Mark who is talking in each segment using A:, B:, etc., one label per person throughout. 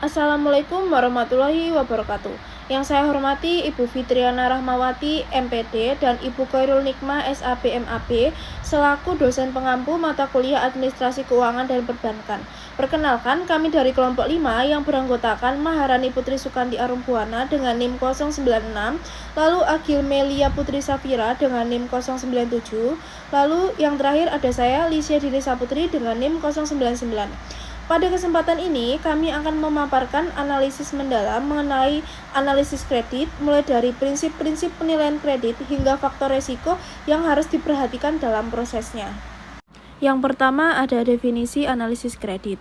A: Assalamualaikum warahmatullahi wabarakatuh. Yang saya hormati Ibu Fitriana Rahmawati, MPD, dan Ibu Khairul Nikmah, SAB MAB, selaku dosen pengampu mata kuliah Administrasi Keuangan dan Perbankan. Perkenalkan, kami dari kelompok 5 yang beranggotakan Maharani Putri Sukanti Arumbuana dengan NIM 096, lalu Agil Melia Putri Safira dengan NIM 097, lalu yang terakhir ada saya, Lisya Dini Saputri dengan NIM 099. Pada kesempatan ini, kami akan memaparkan analisis mendalam mengenai analisis kredit, mulai dari prinsip-prinsip penilaian kredit hingga faktor resiko yang harus diperhatikan dalam prosesnya. Yang pertama ada definisi analisis kredit.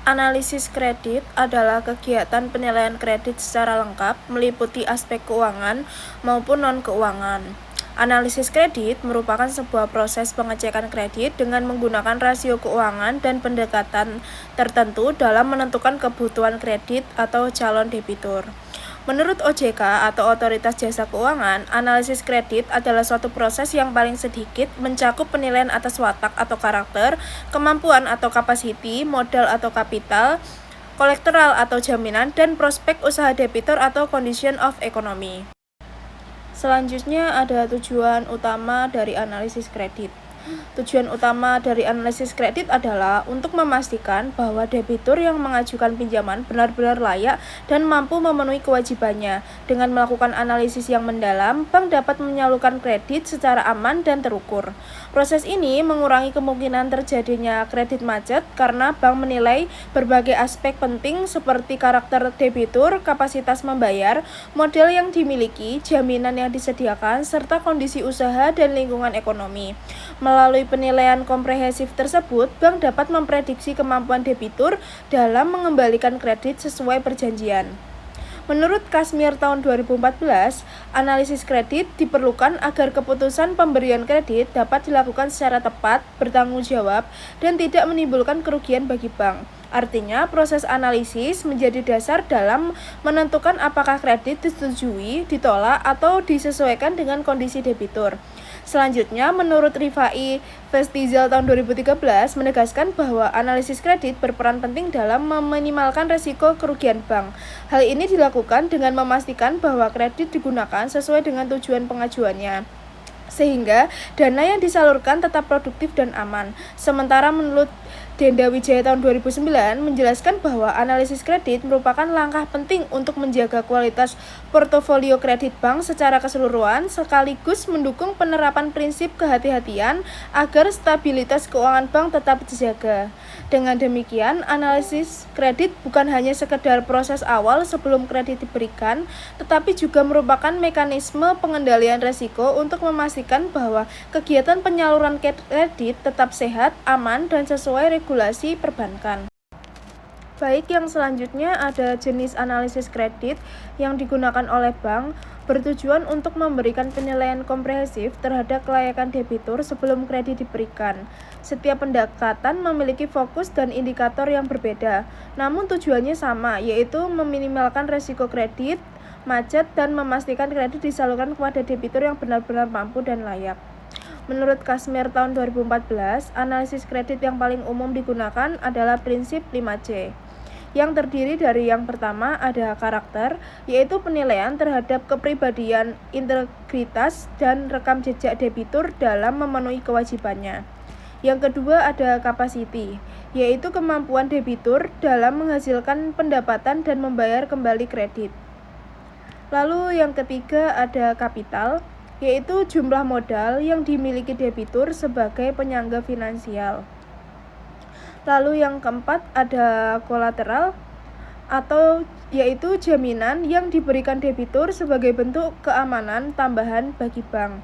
A: Analisis kredit adalah kegiatan penilaian kredit secara lengkap, meliputi aspek keuangan maupun non-keuangan. Analisis kredit merupakan sebuah proses pengecekan kredit dengan menggunakan rasio keuangan dan pendekatan tertentu dalam menentukan kebutuhan kredit atau calon debitur. Menurut OJK atau Otoritas Jasa Keuangan, analisis kredit adalah suatu proses yang paling sedikit mencakup penilaian atas watak atau karakter, kemampuan atau kapasiti, modal atau kapital, kolateral atau jaminan, dan prospek usaha debitur atau condition of economy. Selanjutnya ada tujuan utama dari analisis kredit. Tujuan utama dari analisis kredit adalah untuk memastikan bahwa debitur yang mengajukan pinjaman benar-benar layak dan mampu memenuhi kewajibannya. Dengan melakukan analisis yang mendalam, bank dapat menyalurkan kredit secara aman dan terukur. Proses ini mengurangi kemungkinan terjadinya kredit macet karena bank menilai berbagai aspek penting seperti karakter debitur, kapasitas membayar, modal yang dimiliki, jaminan yang disediakan, serta kondisi usaha dan lingkungan ekonomi. Melalui penilaian komprehensif tersebut, bank dapat memprediksi kemampuan debitur dalam mengembalikan kredit sesuai perjanjian. Menurut Kashmir tahun 2014, analisis kredit diperlukan agar keputusan pemberian kredit dapat dilakukan secara tepat, bertanggung jawab, dan tidak menimbulkan kerugian bagi bank. Artinya, proses analisis menjadi dasar dalam menentukan apakah kredit disetujui, ditolak, atau disesuaikan dengan kondisi debitur. Selanjutnya, menurut Rifai Festival tahun 2013 menegaskan bahwa analisis kredit berperan penting dalam meminimalkan risiko kerugian bank. Hal ini dilakukan dengan memastikan bahwa kredit digunakan sesuai dengan tujuan pengajuannya, sehingga dana yang disalurkan tetap produktif dan aman. Sementara menurut Denda Wijaya tahun 2009 menjelaskan bahwa analisis kredit merupakan langkah penting untuk menjaga kualitas portofolio kredit bank secara keseluruhan sekaligus mendukung penerapan prinsip kehati-hatian agar stabilitas keuangan bank tetap dijaga. Dengan demikian, analisis kredit bukan hanya sekedar proses awal sebelum kredit diberikan, tetapi juga merupakan mekanisme pengendalian risiko untuk memastikan bahwa kegiatan penyaluran kredit tetap sehat, aman, dan sesuai regulasi perbankan. Baik, yang selanjutnya ada jenis analisis kredit yang digunakan oleh bank bertujuan untuk memberikan penilaian komprehensif terhadap kelayakan debitur sebelum kredit diberikan. Setiap pendekatan memiliki fokus dan indikator yang berbeda, namun tujuannya sama, yaitu meminimalkan risiko kredit macet dan memastikan kredit disalurkan kepada debitur yang benar-benar mampu dan layak. Menurut Kashmir tahun 2014, analisis kredit yang paling umum digunakan adalah prinsip 5C, yang terdiri dari yang pertama ada karakter, yaitu penilaian terhadap kepribadian, integritas, dan rekam jejak debitur dalam memenuhi kewajibannya. Yang kedua ada capacity, yaitu kemampuan debitur dalam menghasilkan pendapatan dan membayar kembali kredit. Lalu yang ketiga ada kapital, yaitu jumlah modal yang dimiliki debitur sebagai penyangga finansial. Lalu yang keempat ada kolateral, atau yaitu jaminan yang diberikan debitur sebagai bentuk keamanan tambahan bagi bank.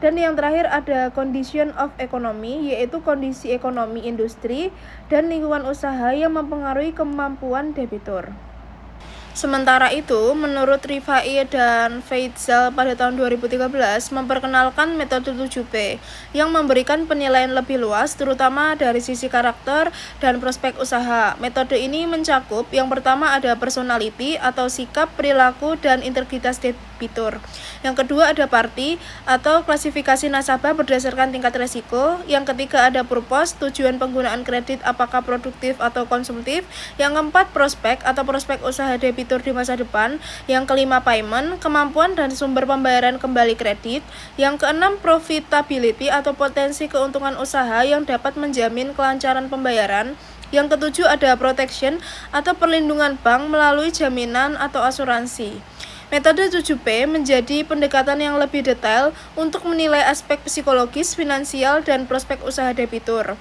A: Dan yang terakhir ada condition of economy, yaitu kondisi ekonomi industri dan lingkungan usaha yang mempengaruhi kemampuan debitur. Sementara itu, menurut Rifai dan Feitzal pada tahun 2013 memperkenalkan metode 7P yang memberikan penilaian lebih luas terutama dari sisi karakter dan prospek usaha. Metode ini mencakup yang pertama ada personality atau sikap, perilaku, dan integritas debitur. Yang kedua ada party atau klasifikasi nasabah berdasarkan tingkat resiko. Yang ketiga ada purpose, tujuan penggunaan kredit apakah produktif atau konsumtif. Yang keempat prospek atau prospek usaha debitur di masa depan. Yang kelima payment, kemampuan dan sumber pembayaran kembali kredit. Yang keenam profitability atau potensi keuntungan usaha yang dapat menjamin kelancaran pembayaran. Yang ketujuh ada protection atau perlindungan bank melalui jaminan atau asuransi. Metode 7P menjadi pendekatan yang lebih detail untuk menilai aspek psikologis, finansial, dan prospek usaha debitur.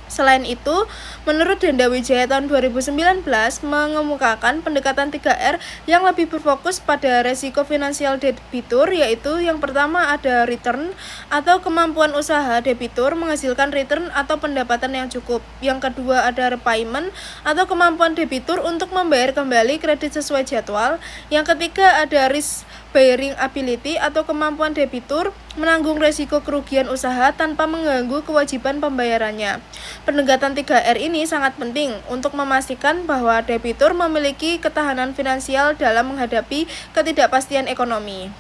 A: Selain itu, menurut Denda Wijaya tahun 2019 mengemukakan pendekatan 3R yang lebih berfokus pada resiko finansial debitur, yaitu yang pertama ada return atau kemampuan usaha debitur menghasilkan return atau pendapatan yang cukup. Yang kedua ada repayment atau kemampuan debitur untuk membayar kembali kredit sesuai jadwal. Yang ketiga ada risk bearing ability atau kemampuan debitur menanggung resiko kerugian usaha tanpa mengganggu kewajiban pembayarannya. Pendekatan 3R ini sangat penting untuk memastikan bahwa debitur memiliki ketahanan finansial dalam menghadapi ketidakpastian ekonomi.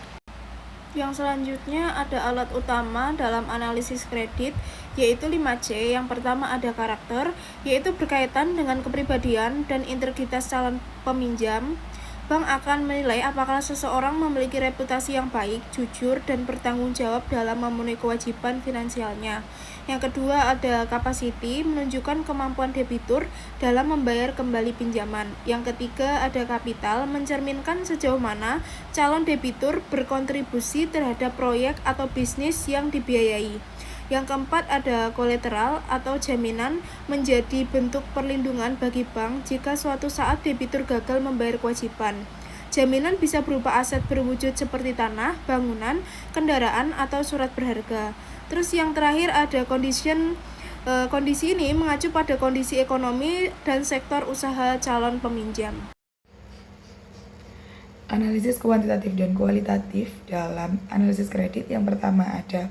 A: Yang selanjutnya ada alat utama dalam analisis kredit, yaitu 5C. Yang pertama ada karakter, yaitu berkaitan dengan kepribadian dan integritas calon peminjam. Bank akan menilai apakah seseorang memiliki reputasi yang baik, jujur, dan bertanggung jawab dalam memenuhi kewajiban finansialnya. Yang kedua ada capacity, menunjukkan kemampuan debitur dalam membayar kembali pinjaman. Yang ketiga ada kapital, mencerminkan sejauh mana calon debitur berkontribusi terhadap proyek atau bisnis yang dibiayai. Yang keempat ada kolateral atau jaminan, menjadi bentuk perlindungan bagi bank jika suatu saat debitur gagal membayar kewajiban. Jaminan bisa berupa aset berwujud seperti tanah, bangunan, kendaraan, atau surat berharga. Terus yang terakhir ada kondisi ini mengacu pada kondisi ekonomi dan sektor usaha calon peminjam.
B: Analisis kuantitatif dan kualitatif dalam analisis kredit. Yang pertama ada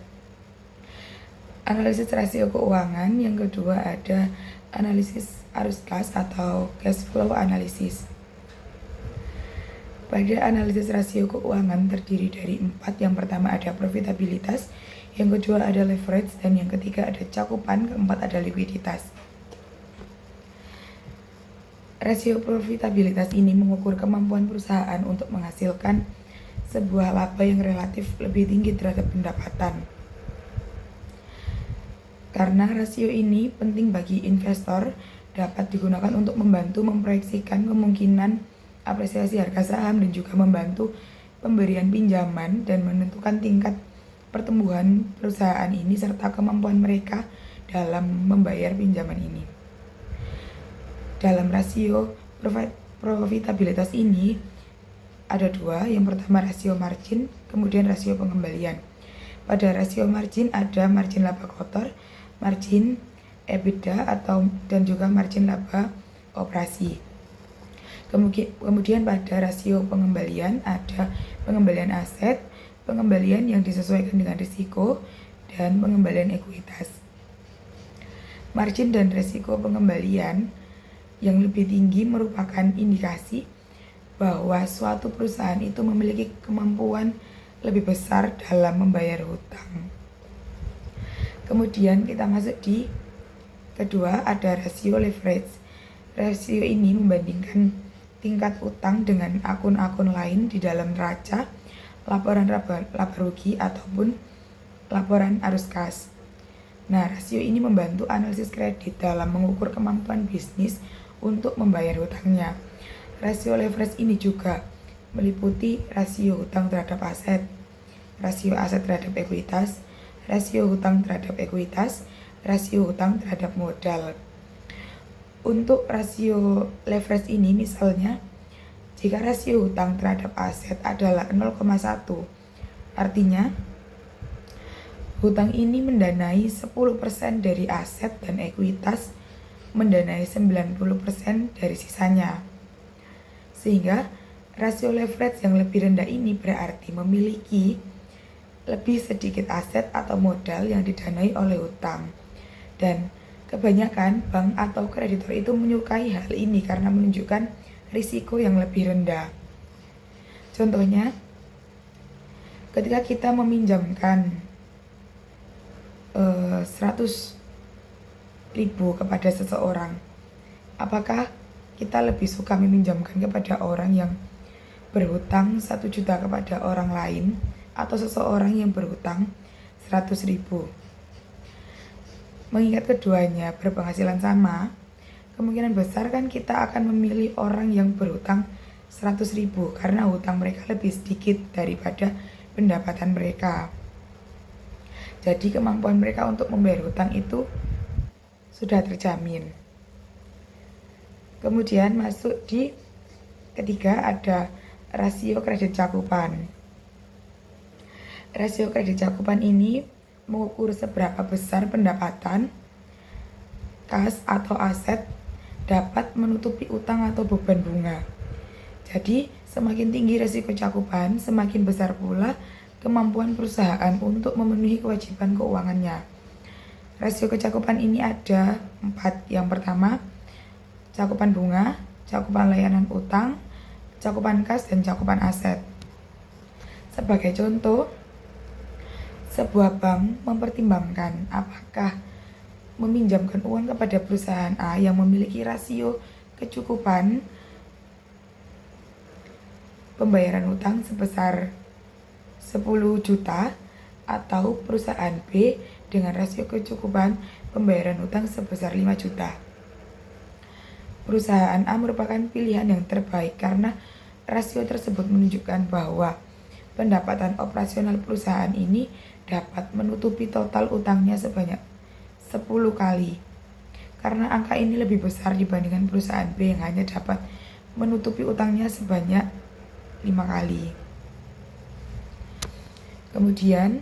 B: analisis rasio keuangan, yang kedua ada analisis arus kas atau cash flow analysis. Pada analisis rasio keuangan terdiri dari 4. Yang pertama ada profitabilitas, yang kedua ada leverage, dan yang ketiga ada cakupan, keempat ada likuiditas. Rasio profitabilitas ini mengukur kemampuan perusahaan untuk menghasilkan sebuah laba yang relatif lebih tinggi terhadap pendapatan. Karena rasio ini penting bagi investor, dapat digunakan untuk membantu memproyeksikan kemungkinan apresiasi harga saham dan juga membantu pemberian pinjaman dan menentukan tingkat pertumbuhan perusahaan ini serta kemampuan mereka dalam membayar pinjaman ini. Dalam rasio profitabilitas ini ada 2, yang pertama rasio margin, kemudian rasio pengembalian. Pada rasio margin ada margin laba kotor, margin EBITDA dan juga margin laba operasi. Kemudian pada rasio pengembalian ada pengembalian aset, pengembalian yang disesuaikan dengan risiko, dan pengembalian ekuitas. Margin dan risiko pengembalian yang lebih tinggi merupakan indikasi bahwa suatu perusahaan itu memiliki kemampuan lebih besar dalam membayar hutang. Kemudian kita masuk di kedua, ada rasio leverage. Rasio ini membandingkan tingkat utang dengan akun-akun lain di dalam neraca, laporan laba rugi, ataupun laporan arus kas. Nah, rasio ini membantu analisis kredit dalam mengukur kemampuan bisnis untuk membayar hutangnya. Rasio leverage ini juga meliputi rasio hutang terhadap aset, rasio aset terhadap ekuitas, rasio hutang terhadap ekuitas, rasio hutang terhadap modal. Untuk rasio leverage ini misalnya, jika rasio hutang terhadap aset adalah 0,1, artinya hutang ini mendanai 10% dari aset dan ekuitas mendanai 90% dari sisanya. Sehingga rasio leverage yang lebih rendah ini berarti memiliki lebih sedikit aset atau modal yang didanai oleh hutang. Dan kebanyakan bank atau kreditor itu menyukai hal ini karena menunjukkan risiko yang lebih rendah. Contohnya, ketika kita meminjamkan 100.000 kepada seseorang, apakah kita lebih suka meminjamkan kepada orang yang berhutang 1 juta kepada orang lain atau seseorang yang berhutang 100.000? Mengingat keduanya berpenghasilan sama, kemungkinan besar kan kita akan memilih orang yang berhutang 100.000 karena hutang mereka lebih sedikit daripada pendapatan mereka. Jadi kemampuan mereka untuk membayar hutang itu sudah terjamin. Kemudian masuk di ketiga ada rasio kredit cakupan. Rasio kredit cakupan ini mengukur seberapa besar pendapatan, kas atau aset dapat menutupi utang atau beban bunga. Jadi semakin tinggi risiko cakupan, semakin besar pula kemampuan perusahaan untuk memenuhi kewajiban keuangannya. Rasio kecakupan ini ada 4. Yang pertama, cakupan bunga, cakupan layanan utang, cakupan kas, dan cakupan aset. Sebagai contoh, sebuah bank mempertimbangkan apakah meminjamkan uang kepada perusahaan A yang memiliki rasio kecukupan pembayaran utang sebesar 10 juta atau perusahaan B dengan rasio kecukupan pembayaran utang sebesar 5 juta. Perusahaan A merupakan pilihan yang terbaik karena rasio tersebut menunjukkan bahwa pendapatan operasional perusahaan ini dapat menutupi total utangnya sebanyak 10 kali. Karena angka ini lebih besar dibandingkan perusahaan B yang hanya dapat menutupi utangnya sebanyak 5 kali. Kemudian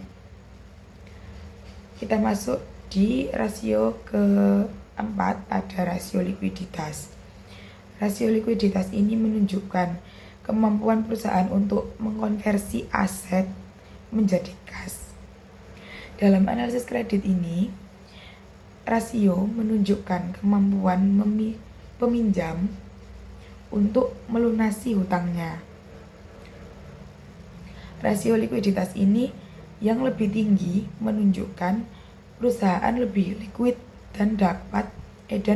B: kita masuk di rasio keempat, ada rasio likuiditas. Rasio likuiditas ini menunjukkan kemampuan perusahaan untuk mengkonversi aset menjadi kas. Dalam analisis kredit ini, rasio menunjukkan kemampuan peminjam untuk melunasi hutangnya. Rasio likuiditas ini yang lebih tinggi menunjukkan perusahaan lebih liquid dan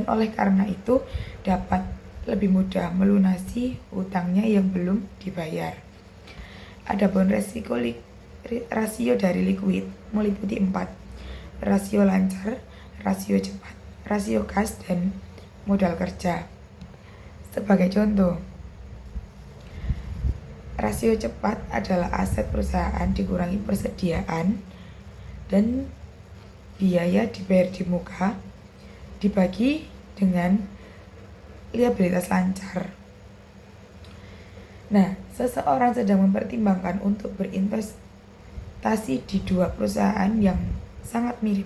B: oleh karena itu dapat lebih mudah melunasi hutangnya yang belum dibayar. Adapun rasio dari liquid meliputi 4: rasio lancar, rasio cepat, rasio kas, dan modal kerja. Sebagai contoh, rasio cepat adalah aset perusahaan dikurangi persediaan dan biaya dibayar di muka dibagi dengan liabilitas lancar. Nah, seseorang sedang mempertimbangkan untuk berinvestasi di 2 perusahaan yang sangat mirip,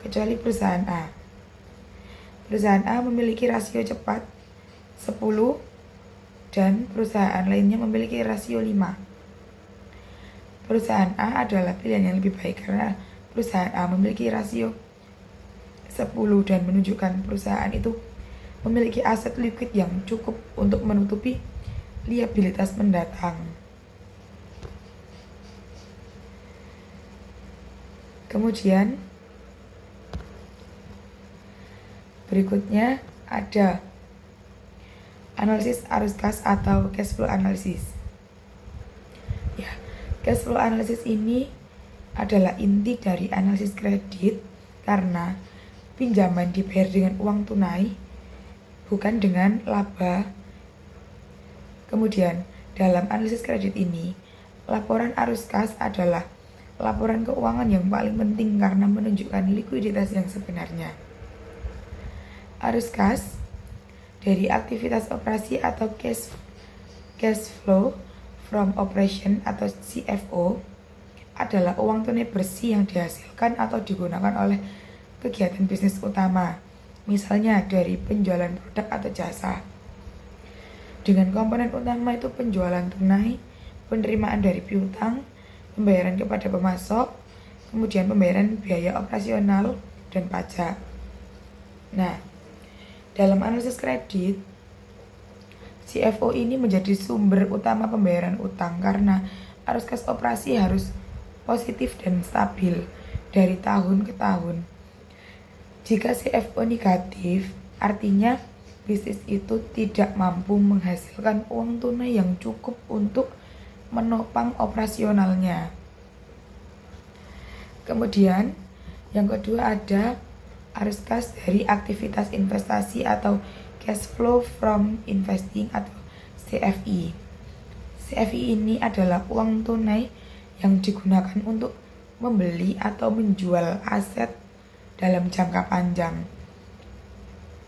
B: kecuali perusahaan A. Perusahaan A memiliki rasio cepat 10 dan perusahaan lainnya memiliki rasio 5. Perusahaan A adalah pilihan yang lebih baik karena perusahaan A memiliki rasio 10 dan menunjukkan perusahaan itu memiliki aset liquid yang cukup untuk menutupi liabilitas mendatang. Kemudian berikutnya ada analisis arus kas atau cash flow analysis. Ya, cash flow analysis ini adalah inti dari analisis kredit karena pinjaman dibayar dengan uang tunai, bukan dengan laba. Kemudian, dalam analisis kredit ini, laporan arus kas adalah laporan keuangan yang paling penting karena menunjukkan likuiditas yang sebenarnya. Arus kas dari aktivitas operasi atau cash flow from operation atau CFO adalah uang tunai bersih yang dihasilkan atau digunakan oleh kegiatan bisnis utama, misalnya dari penjualan produk atau jasa. dengan komponen utama itu penjualan tunai, penerimaan dari piutang, pembayaran kepada pemasok, kemudian pembayaran biaya operasional, dan pajak. Nah, dalam analisis kredit, CFO ini menjadi sumber utama pembayaran utang karena arus kas operasi harus positif dan stabil dari tahun ke tahun. Jika CFO negatif, artinya bisnis itu tidak mampu menghasilkan uang tunai yang cukup untuk menopang operasionalnya. Kemudian, yang kedua ada arus kas dari aktivitas investasi atau cash flow from investing atau CFI. CFI ini adalah uang tunai yang digunakan untuk membeli atau menjual aset dalam jangka panjang,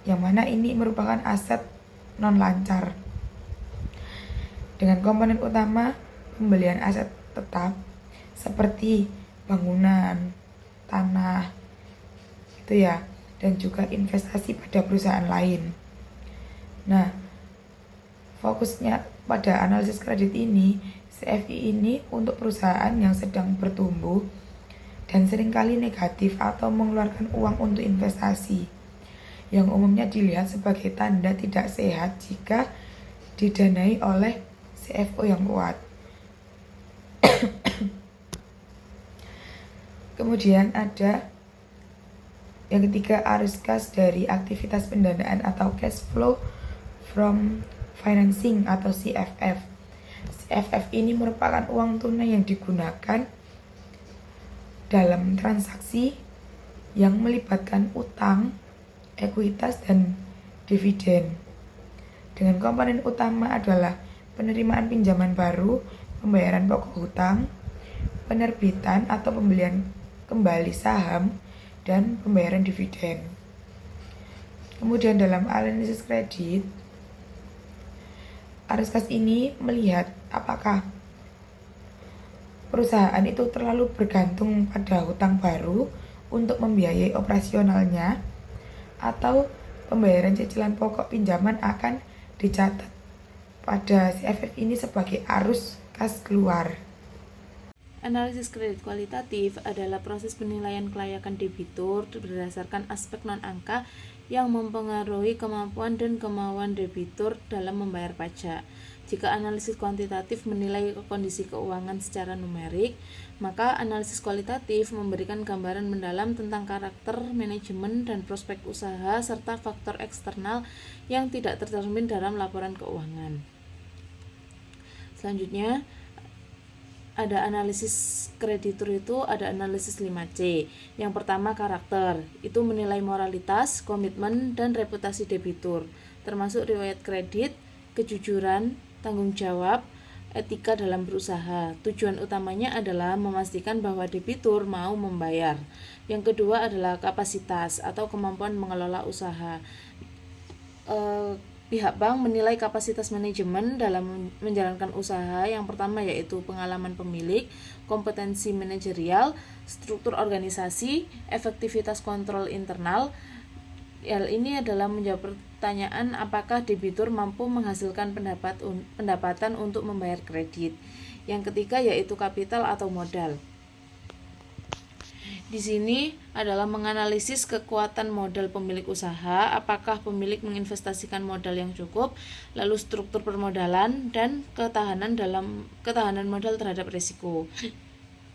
B: yang mana ini merupakan aset non-lancar. Dengan komponen utama pembelian aset tetap seperti bangunan, tanah, itu ya, dan juga investasi pada perusahaan lain. Nah, fokusnya pada analisis kredit ini, CFI ini untuk perusahaan yang sedang bertumbuh dan seringkali negatif atau mengeluarkan uang untuk investasi, yang umumnya dilihat sebagai tanda tidak sehat jika didanai oleh CFO yang kuat. Kemudian ada yang ketiga, arus kas dari aktivitas pendanaan atau cash flow from financing atau CFF. CFF ini merupakan uang tunai yang digunakan dalam transaksi yang melibatkan utang, ekuitas, dan dividen. Dengan komponen utama adalah penerimaan pinjaman baru, pembayaran pokok hutang, penerbitan atau pembelian kembali saham, dan pembayaran dividen. Kemudian dalam analisis kredit, arus kas ini melihat apakah perusahaan itu terlalu bergantung pada hutang baru untuk membiayai operasionalnya, atau pembayaran cicilan pokok pinjaman akan dicatat pada CFF ini sebagai arus kas keluar.
A: Analisis kredit kualitatif adalah proses penilaian kelayakan debitur berdasarkan aspek non-angka yang mempengaruhi kemampuan dan kemauan debitur dalam membayar pajak. Jika analisis kuantitatif menilai kondisi keuangan secara numerik, maka analisis kualitatif memberikan gambaran mendalam tentang karakter, manajemen, dan prospek usaha serta faktor eksternal yang tidak tercermin dalam laporan keuangan. Selanjutnya, ada analisis kreditur itu ada analisis 5C. Yang pertama karakter, itu menilai moralitas, komitmen, dan reputasi debitur, termasuk riwayat kredit, kejujuran, tanggung jawab, etika dalam berusaha. Tujuan utamanya adalah memastikan bahwa debitur mau membayar. Yang kedua adalah kapasitas atau kemampuan mengelola usaha. Pihak bank menilai kapasitas manajemen dalam menjalankan usaha. Yang pertama yaitu pengalaman pemilik, kompetensi manajerial, struktur organisasi, efektivitas kontrol internal. Hal ini adalah menjawab pertanyaan apakah debitur mampu menghasilkan pendapatan untuk membayar kredit. Yang ketiga yaitu kapital atau modal. Di sini adalah menganalisis kekuatan modal pemilik usaha, apakah pemilik menginvestasikan modal yang cukup, lalu struktur permodalan dan ketahanan modal terhadap risiko.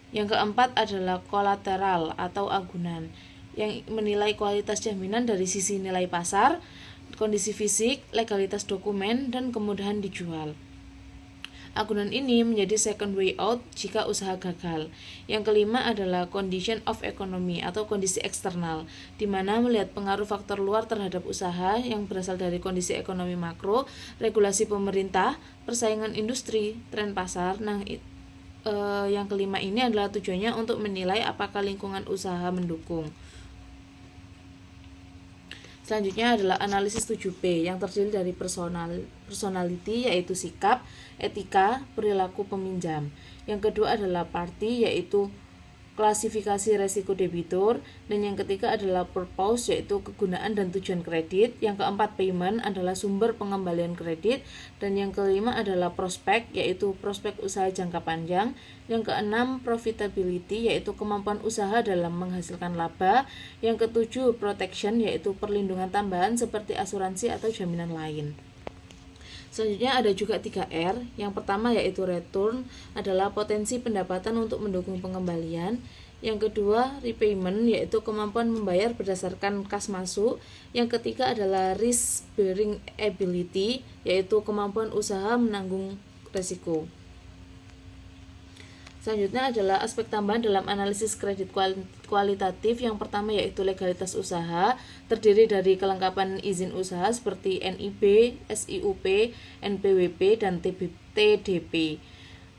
A: Yang keempat adalah kolateral atau agunan, yang menilai kualitas jaminan dari sisi nilai pasar, kondisi fisik, legalitas dokumen, dan kemudahan dijual. Agunan ini menjadi second way out jika usaha gagal. Yang kelima adalah condition of economy atau kondisi eksternal, di mana melihat pengaruh faktor luar terhadap usaha yang berasal dari kondisi ekonomi makro, regulasi pemerintah, persaingan industri, tren pasar. Yang kelima ini adalah tujuannya untuk menilai apakah lingkungan usaha mendukung. Selanjutnya adalah analisis 7P yang terdiri dari personality yaitu sikap, etika, perilaku peminjam. Yang kedua adalah party yaitu
C: klasifikasi resiko debitur, dan yang ketiga adalah purpose, yaitu kegunaan dan tujuan kredit. Yang keempat, payment adalah sumber pengembalian kredit, dan yang kelima adalah prospek, yaitu prospek usaha jangka panjang. Yang keenam, profitability, yaitu kemampuan usaha dalam menghasilkan laba. Yang ketujuh, protection, yaitu perlindungan tambahan seperti asuransi atau jaminan lain. Selanjutnya ada juga 3R. Yang pertama yaitu return, adalah potensi pendapatan untuk mendukung pengembalian. Yang kedua, repayment, yaitu kemampuan membayar berdasarkan kas masuk. Yang ketiga adalah risk bearing ability, yaitu kemampuan usaha menanggung risiko. Selanjutnya adalah aspek tambahan dalam analisis kredit kualitatif. Yang pertama yaitu legalitas usaha, terdiri dari kelengkapan izin usaha seperti NIB, SIUP, NPWP, dan TDP.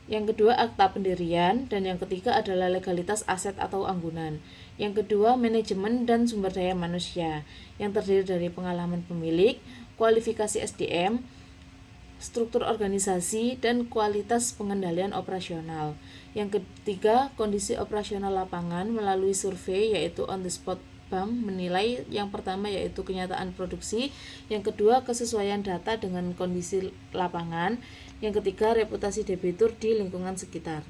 C: Yang kedua, akta pendirian, dan yang ketiga adalah legalitas aset atau anggunan. Yang kedua, manajemen dan sumber daya manusia, yang terdiri dari pengalaman pemilik, kualifikasi SDM, struktur organisasi, dan kualitas pengendalian operasional. Yang ketiga, kondisi operasional lapangan melalui survei, yaitu on the spot. Bank menilai yang pertama yaitu kenyataan produksi, yang kedua kesesuaian data dengan kondisi lapangan, yang ketiga reputasi debitur di lingkungan sekitar.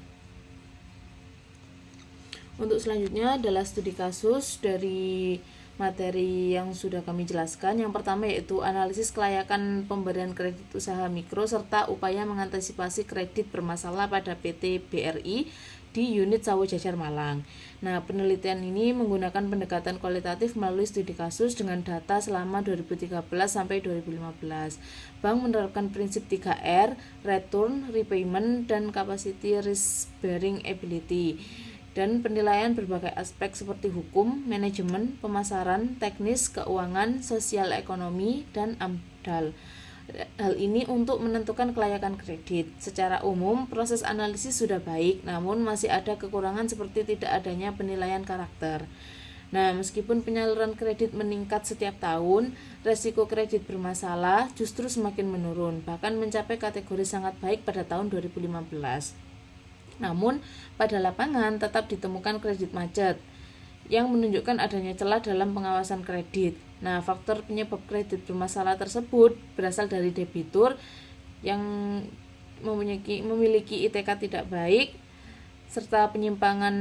C: Untuk selanjutnya adalah studi kasus dari materi yang sudah kami jelaskan. Yang pertama yaitu analisis kelayakan pemberian kredit usaha mikro serta upaya mengantisipasi kredit bermasalah pada PT BRI di unit Sawo Jajar Malang. Nah, penelitian ini menggunakan pendekatan kualitatif melalui studi kasus dengan data selama 2013 sampai 2015. Bank menerapkan prinsip 3R, return, repayment, dan capacity risk bearing ability, dan penilaian berbagai aspek seperti hukum, manajemen, pemasaran, teknis, keuangan, sosial ekonomi, dan AMDAL. Hal ini untuk menentukan kelayakan kredit. Secara umum, proses analisis sudah baik, namun masih ada kekurangan seperti tidak adanya penilaian karakter. Nah, meskipun penyaluran kredit meningkat setiap tahun, resiko kredit bermasalah justru semakin menurun, bahkan mencapai kategori sangat baik pada tahun 2015. Namun, pada lapangan tetap ditemukan kredit macet yang menunjukkan adanya celah dalam pengawasan kredit. Nah, faktor penyebab kredit bermasalah tersebut berasal dari debitur yang memiliki ITK tidak baik, serta penyimpangan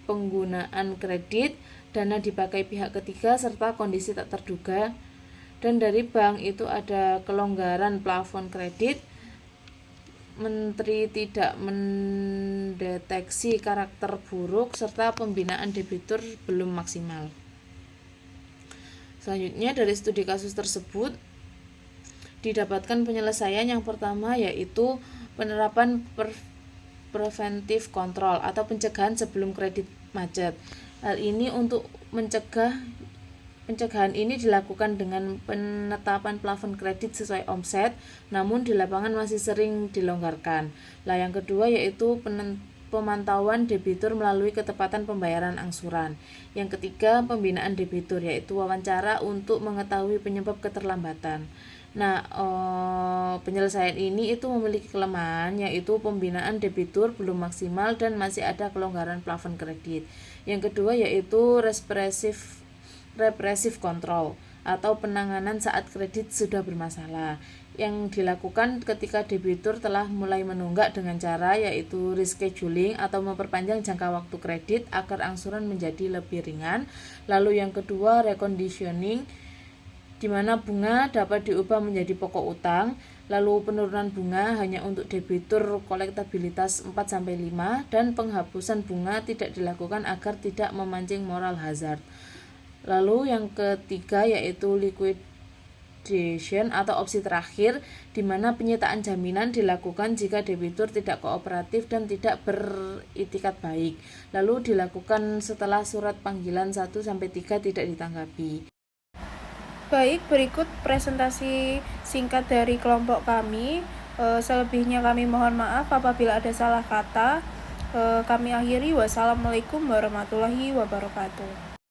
C: penggunaan kredit, dana dipakai pihak ketiga, serta kondisi tak terduga. Dan dari bank itu ada kelonggaran plafon kredit, menteri tidak mendeteksi karakter buruk, serta pembinaan debitur belum maksimal. Selanjutnya dari studi kasus tersebut didapatkan penyelesaian yang pertama yaitu penerapan preventive control atau pencegahan sebelum kredit macet. Hal ini untuk pencegahan ini dilakukan dengan penetapan plafon kredit sesuai omset, namun di lapangan masih sering dilonggarkan. Yang kedua yaitu pemantauan debitur melalui ketepatan pembayaran angsuran. Yang ketiga, pembinaan debitur, yaitu wawancara untuk mengetahui penyebab keterlambatan. Nah, penyelesaian ini itu memiliki kelemahan, yaitu pembinaan debitur belum maksimal dan masih ada kelonggaran plafon kredit. Yang kedua yaitu represif control atau penanganan saat kredit sudah bermasalah, yang dilakukan ketika debitur telah mulai menunggak dengan cara yaitu rescheduling atau memperpanjang jangka waktu kredit agar angsuran menjadi lebih ringan. Lalu yang kedua, reconditioning, di mana bunga dapat diubah menjadi pokok utang. Lalu penurunan bunga hanya untuk debitur kolektabilitas 4-5 dan penghapusan bunga tidak dilakukan agar tidak memancing moral hazard. Lalu yang ketiga yaitu liquidation atau opsi terakhir, di mana penyitaan jaminan dilakukan jika debitur tidak kooperatif dan tidak beritikat baik. Lalu dilakukan setelah surat panggilan 1-3 tidak ditanggapi.
A: Baik, berikut presentasi singkat dari kelompok kami. Selebihnya kami mohon maaf apabila ada salah kata. Kami akhiri. Wassalamualaikum warahmatullahi wabarakatuh.